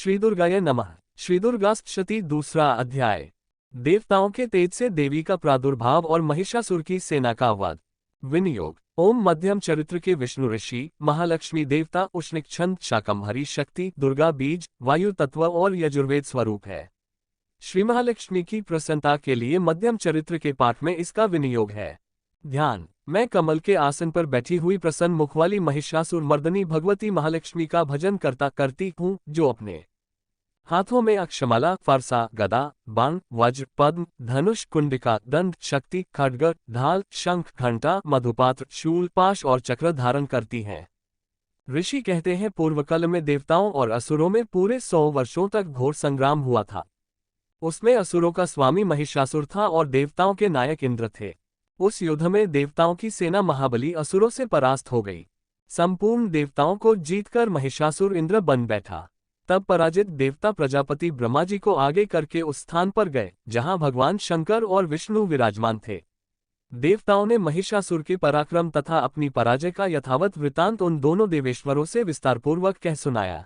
श्री दुर्गाय नमः। श्री दुर्गाष्टमी दूसरा अध्याय। देवताओं के तेज से देवी का प्रादुर्भाव और महिषासुर की सेना का वध। विनियोग। ओम मध्यम चरित्र के विष्णु ऋषि, महालक्ष्मी देवता, उष्णिक छंद, शाकंभरी शक्ति, दुर्गा बीज, वायु तत्व और यजुर्वेद स्वरूप है। श्री महालक्ष्मी की प्रसन्नता के लिए मध्यम चरित्र के पाठ में इसका विनियोग है। ध्यान। मैं कमल के आसन पर बैठी हुई प्रसन्न मुख वाली महिषासुर मर्दनी भगवती महालक्ष्मी का भजन करता करती हूँ, जो अपने हाथों में अक्षमाला, फरसा, गदा, बाण, वज्र, पद्म, धनुष, कुंडिका, दंड, शक्ति, खड्ग, ढाल, शंख, घंटा, मधुपात्र, शूल, पाश और चक्र धारण करती हैं। ऋषि कहते हैं, पूर्वकाल में देवताओं और असुरों में पूरे 100 वर्षों तक घोर संग्राम हुआ था। उसमें असुरों का स्वामी महिषासुर था और देवताओं के नायक इंद्र थे। उस युद्ध में देवताओं की सेना महाबली असुरों से परास्त हो गई। संपूर्ण देवताओं को जीतकर महिषासुर इंद्र बन बैठा। तब पराजित देवता प्रजापति ब्रह्मा जी को आगे करके उस स्थान पर गए जहां भगवान शंकर और विष्णु विराजमान थे। देवताओं ने महिषासुर के पराक्रम तथा अपनी पराजय का यथावत वृतांत उन दोनों देवेश्वरों से विस्तारपूर्वक कह सुनाया।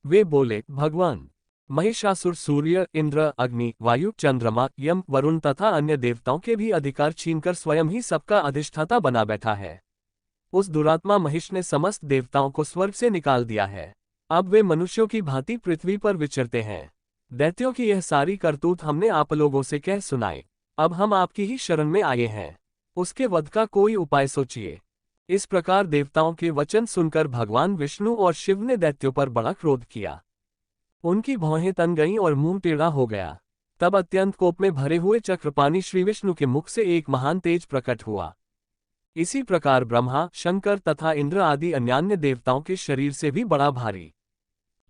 वे बोले, भगवान, महिषासुर सूर्य, इंद्र, अग्नि, वायु, चंद्रमा, यम, वरुण तथा अन्य देवताओं के भी अधिकार छीनकर स्वयं ही सबका अधिष्ठाता बना बैठा है। उस दुरात्मा महिष ने समस्त देवताओं को स्वर्ग से निकाल दिया है। अब वे मनुष्यों की भांति पृथ्वी पर विचरते हैं। दैत्यों की यह सारी करतूत हमने आप लोगों से कह सुनाई। अब हम आपकी ही शरण में आए हैं। उसके वध का कोई उपाय सोचिए। इस प्रकार देवताओं के वचन सुनकर भगवान विष्णु और शिव ने दैत्यों पर बड़ा क्रोध किया। उनकी भौहें तन गईं और मुंह टेढ़ा हो गया। तब अत्यंत कोप में भरे हुए चक्रपाणी श्री विष्णु के मुख से एक महान तेज प्रकट हुआ। इसी प्रकार ब्रह्मा, शंकर तथा इंद्र आदि अन्यान्य देवताओं के शरीर से भी बड़ा भारी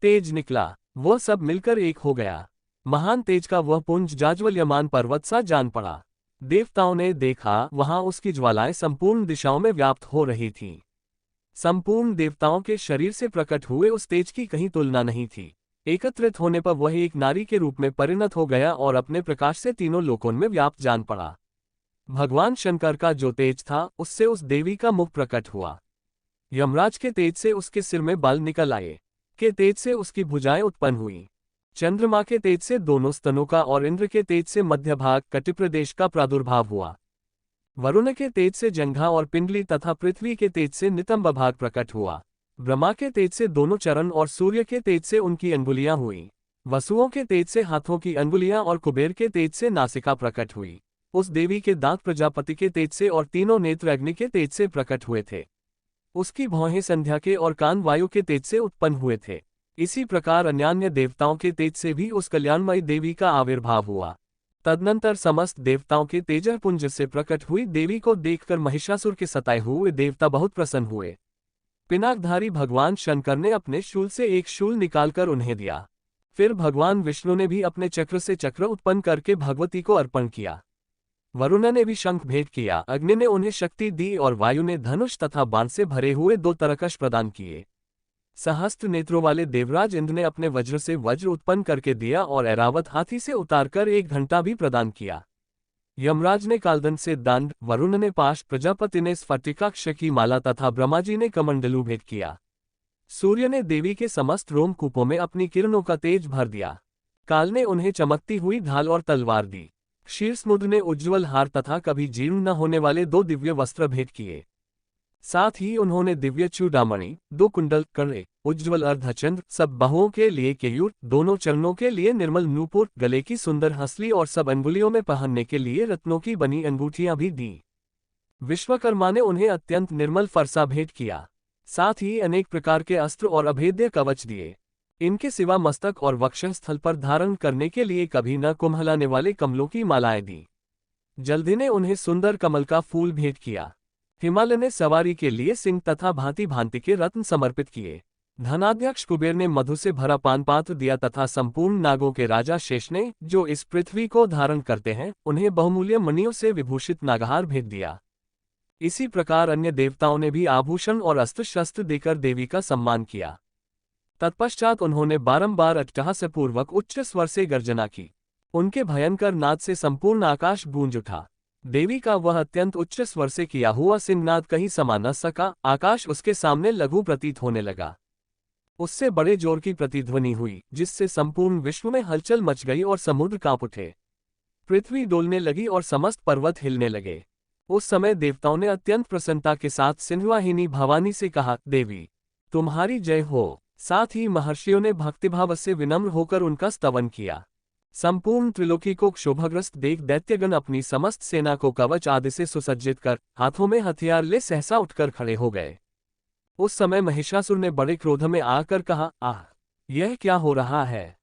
तेज निकला। वह सब मिलकर एक हो गया। महान तेज का वह पुंज जाज्वल्यमान पर्वत सा जान पड़ा। देवताओं ने देखा, वहां उसकी ज्वालाएं संपूर्ण दिशाओं में व्याप्त हो रही थीं। संपूर्ण देवताओं के शरीर से प्रकट हुए उस तेज की कहीं तुलना नहीं थी। एकत्रित होने पर वह एक नारी के रूप में परिणत हो गया और अपने प्रकाश से तीनों लोकों में व्याप्त जान पड़ा। भगवान शंकर का जो तेज था, उससे उस देवी का मुख प्रकट हुआ। यमराज के तेज से उसके सिर में बाल निकल आए। के तेज से उसकी भुजाएं उत्पन्न हुई। चंद्रमा के तेज से दोनों स्तनों का और इंद्र के तेज से मध्य भाग कटिप्रदेश का प्रादुर्भाव हुआ। वरुण के तेज से जंघा और पिंडली तथा पृथ्वी के तेज से नितंब भाग प्रकट हुआ। ब्रह्मा के तेज से दोनों चरण और सूर्य के तेज से उनकी अंगुलियां हुई। वसुओं के तेज से हाथों की अंगुलियां और कुबेर के तेज से नासिका प्रकट हुई। उस देवी के दांत प्रजापति के तेज से और तीनों नेत्र अग्नि के तेज से प्रकट हुए थे। उसकी भौहें संध्या के और कान वायु के तेज से उत्पन्न हुए थे। इसी प्रकार अन्यान्य देवताओं के तेज से भी उस कल्याणमयी देवी का आविर्भाव हुआ। तदनंतर समस्त देवताओं के तेजपुंज से प्रकट हुई देवी को देखकर महिषासुर के सताए हुए देवता बहुत प्रसन्न हुए। पिनाकधारी भगवान शंकर ने अपने शूल से एक शूल निकालकर उन्हें दिया। फिर भगवान विष्णु ने भी अपने चक्र से चक्र उत्पन्न करके भगवती को अर्पण किया। वरुण ने भी शंख भेंट किया। अग्नि ने उन्हें शक्ति दी और वायु ने धनुष तथा बाण से भरे हुए 2 तरकश प्रदान किए। सहस्त्र नेत्रों वाले देवराज इंद्र ने अपने वज्र से वज्र उत्पन्न करके दिया और ऐरावत हाथी से उतारकर 1 घंटा भी प्रदान किया। यमराज ने कालदंड से दंड, वरुण ने पाश, प्रजापति ने स्फटिकाक्ष की माला तथा ब्रह्मा जी ने कमंडलू भेंट किया। सूर्य ने देवी के समस्त रोमकूपों में अपनी किरणों का तेज भर दिया। काल ने उन्हें चमकती हुई ढाल और तलवार दी। क्षीरसमुद्र ने उज्ज्वल हार तथा कभी जीर्ण न होने वाले 2 दिव्य वस्त्र भेंट किए। साथ ही उन्होंने दिव्य चूड़ामणि, 2 कुंडल, कड़े, उज्ज्वल अर्धचंद्र, सब बाहुओं के लिए केयूर, दोनों चरणों के लिए निर्मल नूपुर, गले की सुंदर हंसली और सब अंगुलियों में पहनने के लिए रत्नों की बनी अंगूठियां भी दी। विश्वकर्मा ने उन्हें अत्यंत निर्मल फरसा भेंट किया। साथ ही अनेक प्रकार के अस्त्र और अभेद्य कवच दिए। इनके सिवा मस्तक और वक्षस्थल पर धारण करने के लिए कभी न कुम्हलाने वाले कमलों की मालाएं दी। जल्दी ने उन्हें सुंदर कमल का फूल भेंट किया। हिमालय ने सवारी के लिए सिंह तथा भांति भांति के रत्न समर्पित किए। धनाध्यक्ष कुबेर ने मधु से भरा पान पात्र दिया तथा संपूर्ण नागों के राजा शेष ने, जो इस पृथ्वी को धारण करते हैं, उन्हें बहुमूल्य मणियों से विभूषित नागहार भेंट दिया। इसी प्रकार अन्य देवताओं ने भी आभूषण और अस्त्र शस्त्र देकर देवी का सम्मान किया। तत्पश्चात उन्होंने बारंबार अट्टहासपूर्वक उच्च स्वर से गर्जना की। उनके भयंकर नाद से संपूर्ण आकाश गूंज उठा। देवी का वह अत्यंत उच्च स्वर से किया हुआ सिंहनाद कहीं समा न सका। आकाश उसके सामने लघु प्रतीत होने लगा। उससे बड़े जोर की प्रतिध्वनि हुई, जिससे संपूर्ण विश्व में हलचल मच गई और समुद्र कांप उठे। पृथ्वी डोलने लगी और समस्त पर्वत हिलने लगे। उस समय देवताओं ने अत्यंत प्रसन्नता के साथ सिंहवाहिनी भवानी से कहा, देवी तुम्हारी जय हो। साथ ही महर्षियों ने भक्तिभाव से विनम्र होकर उनका स्तवन किया। संपूर्ण त्रिलोकी को क्षोभग्रस्त देख दैत्यगण अपनी समस्त सेना को कवच आदि से सुसज्जित कर हाथों में हथियार ले सहसा उठकर खड़े हो गए। उस समय महिषासुर ने बड़े क्रोध में आकर कहा, आह, यह क्या हो रहा है।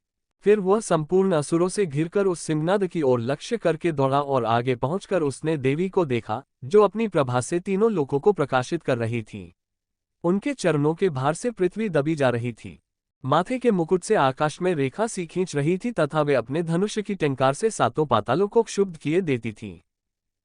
फिर वह संपूर्ण असुरों से घिरकर उस सिंहनाद की ओर लक्ष्य करके दौड़ा और आगे पहुंचकर उसने देवी को देखा, जो अपनी प्रभा से तीनों लोकों को प्रकाशित कर रही थी। उनके चरणों के भार से पृथ्वी दबी जा रही थी। माथे के मुकुट से आकाश में रेखा सी खींच रही थी तथा वे अपने धनुष की टंकार से सातों पातालों को क्षुब्ध किए देती थी।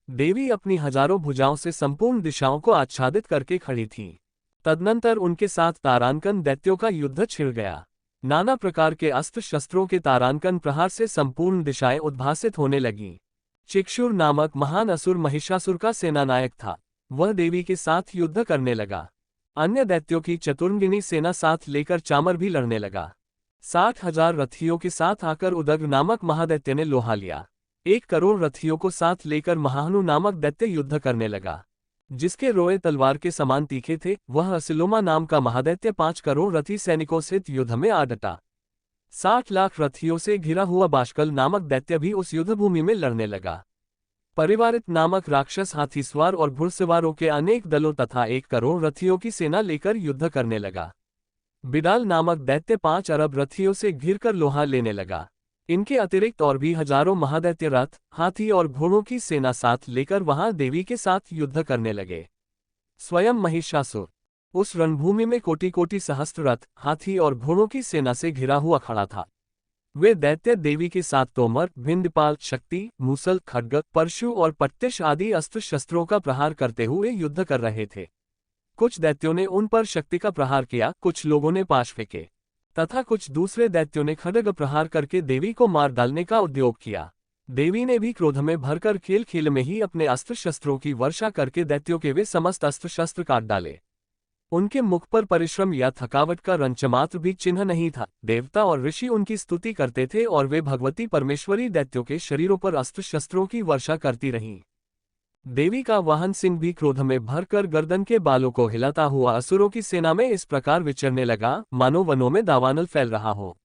देवी अपनी हजारों भुजाओं से संपूर्ण दिशाओं को आच्छादित करके खड़ी थी। तदनंतर उनके साथ तारांकन दैत्यों का युद्ध छिड़ गया। नाना प्रकार के अस्त्र शस्त्रों के तारांकन प्रहार से संपूर्ण दिशाएं उद्भासित होने लगीं। चिक्षुर नामक महान असुर महिषासुर का सेनानायक था। वह देवी के साथ युद्ध करने लगा। अन्य दैत्यों की चतुर्गिनी सेना साथ लेकर चामर भी लड़ने लगा। 60,000 रथियों के साथ आकर उदग्र नामक महादैत्य ने लोहा लिया। 1 करोड़ रथियों को साथ लेकर महाहनु नामक दैत्य युद्ध करने लगा, जिसके रोए तलवार के समान तीखे थे। वह असिलोमा नाम का महादैत्य 5 करोड़ रथी सैनिकों से युद्ध में आ डटा। 60 लाख रथियों से घिरा हुआ बाष्कल नामक दैत्य भी उस युद्धभूमि में लड़ने लगा। परिवारित नामक राक्षस हाथीसवार और घुड़सवारों के अनेक दलों तथा 1 करोड़ रथियों की सेना लेकर युद्ध करने लगा। बिडाल नामक दैत्य 5 अरब रथियों से घिरकर लोहा लेने लगा। इनके अतिरिक्त और भी हजारों महादैत्य रथ, हाथी और घोड़ों की सेना साथ लेकर वहां देवी के साथ युद्ध करने लगे। स्वयं महिषासुर उस रणभूमि में कोटि कोटि सहस्त्र रथ, हाथी और घोड़ों की सेना से घिरा हुआ खड़ा था। वे दैत्य देवी के साथ तोमर, भिंडपाल, शक्ति, मूसल, खड्ग, परशु और पट्टिश आदि अस्त्र शस्त्रों का प्रहार करते हुए युद्ध कर रहे थे। कुछ दैत्यों ने उन पर शक्ति का प्रहार किया, कुछ लोगों ने पाश फेंके तथा कुछ दूसरे दैत्यों ने खड्ग प्रहार करके देवी को मार डालने का उद्योग किया। देवी ने भी क्रोध में भरकर खेल खेल में ही अपने अस्त्र शस्त्रों की वर्षा करके दैत्यों के वे समस्त अस्त्र शस्त्र काट डाले। उनके मुख पर परिश्रम या थकावट का रंचमात्र भी चिन्ह नहीं था। देवता और ऋषि उनकी स्तुति करते थे और वे भगवती परमेश्वरी दैत्यों के शरीरों पर अस्त्र शस्त्रों की वर्षा करती रहीं। देवी का वाहन सिंह भी क्रोध में भरकर गर्दन के बालों को हिलाता हुआ असुरों की सेना में इस प्रकार विचरने लगा, मानो वनों में दावानल फैल रहा हो।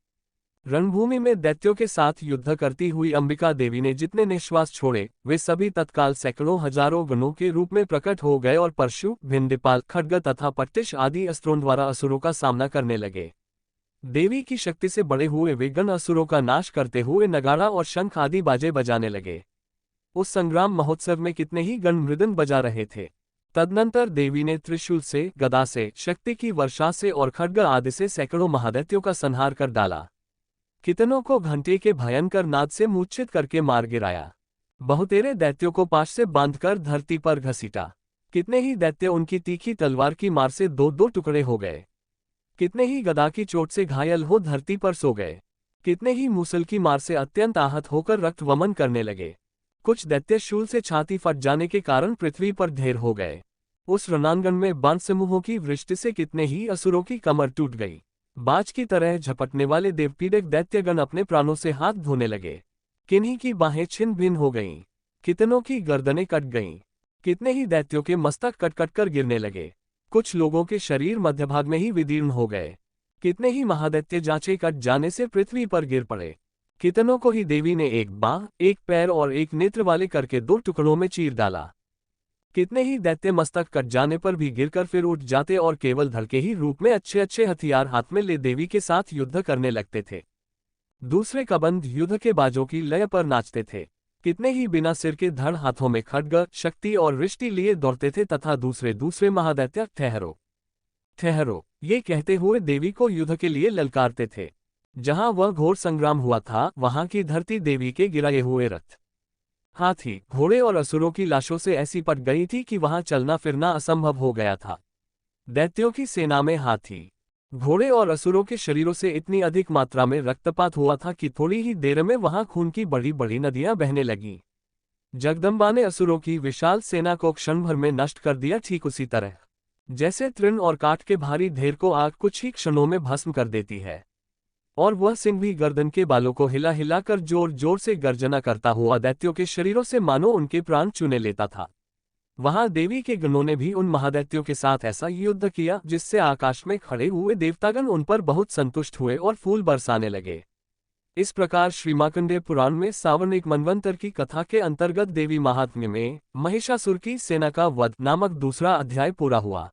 रणभूमि में दैत्यों के साथ युद्ध करती हुई अंबिका देवी ने जितने निश्वास छोड़े, वे सभी तत्काल सैकड़ों हजारों गणों के रूप में प्रकट हो गए और परशु, भिंडपाल, खड्ग तथा पट्टिश आदि अस्त्रों द्वारा असुरों का सामना करने लगे। देवी की शक्ति से बड़े हुए वे गण असुरों का नाश करते हुए नगाड़ा और शंख आदि बाजे बजाने लगे। उस संग्राम महोत्सव में कितने ही गण मृदंग बजा रहे थे। तदनंतर देवी ने त्रिशूल से, गदा से, शक्ति की वर्षा से और खड्ग आदि से सैकड़ों महादैत्यों का संहार कर डाला। कितनों को घंटे के भयंकर नाद से मूर्छित करके मार गिराया। बहुतेरे दैत्यों को पाश से बांधकर धरती पर घसीटा। कितने ही दैत्य उनकी तीखी तलवार की मार से 2-2 टुकड़े हो गए। कितने ही गदा की चोट से घायल हो धरती पर सो गए। कितने ही मूसल की मार से अत्यंत आहत होकर रक्त वमन करने लगे। कुछ दैत्य शूल से छाती फट जाने के कारण पृथ्वी पर ढेर हो गए। उस रणांगण में बाण समूहों की वृष्टि से कितने ही असुरों की कमर टूट गई। बाज की तरह झपटने वाले देवपीड़क दैत्यगण अपने प्राणों से हाथ धोने लगे। किन्हीं की बाहें छिन्न भिन्न हो गईं। कितनों की गर्दनें कट गईं। कितने ही दैत्यों के मस्तक कट कट कर गिरने लगे। कुछ लोगों के शरीर मध्यभाग में ही विदीर्ण हो गए। कितने ही महादैत्य जांचे कट जाने से पृथ्वी पर गिर पड़े। कितनों को ही देवी ने 1 बांह, 1 पैर और 1 नेत्र वाले करके 2 टुकड़ों में चीर डाला। कितने ही दैत्य मस्तक कट जाने पर भी गिरकर फिर उठ जाते और केवल धड़ के ही रूप में अच्छे अच्छे हथियार हाथ में ले देवी के साथ युद्ध करने लगते थे। दूसरे कबंध युद्ध के बाजों की लय पर नाचते थे। कितने ही बिना सिर के धड़ हाथों में खड्ग, शक्ति और वृष्टि लिए दौड़ते थे तथा दूसरे महादैत्य ठहरो ठहरो ये कहते हुए देवी को युद्ध के लिए ललकारते थे। जहां वह घोर संग्राम हुआ था, वहां की धरती देवी के गिराए हुए रथ, हाथी, घोड़े और असुरों की लाशों से ऐसी पट गई थी कि वहां चलना फिरना असंभव हो गया था। दैत्यों की सेना में हाथी, घोड़े और असुरों के शरीरों से इतनी अधिक मात्रा में रक्तपात हुआ था कि थोड़ी ही देर में वहां खून की बड़ी बड़ी नदियां बहने लगीं। जगदम्बा ने असुरों की विशाल सेना को क्षण भर में नष्ट कर दिया। ठीक उसी तरह जैसे तृण और काठ के भारी ढेर को आग कुछ ही क्षणों में भस्म कर देती है। और वह सिंह भी गर्दन के बालों को हिला हिलाकर जोर जोर से गर्जना करता हुआ दैत्यों के शरीरों से मानो उनके प्राण चुने लेता था। वहां देवी के गणों ने भी उन महादैत्यों के साथ ऐसा युद्ध किया जिससे आकाश में खड़े हुए देवतागण उन पर बहुत संतुष्ट हुए और फूल बरसाने लगे। इस प्रकार श्री मार्कंडेय पुराण में सावर्णिक मनवंतर की कथा के अंतर्गत देवी महात्म्य में महिषासुर की सेना का वध नामक दूसरा अध्याय पूरा हुआ।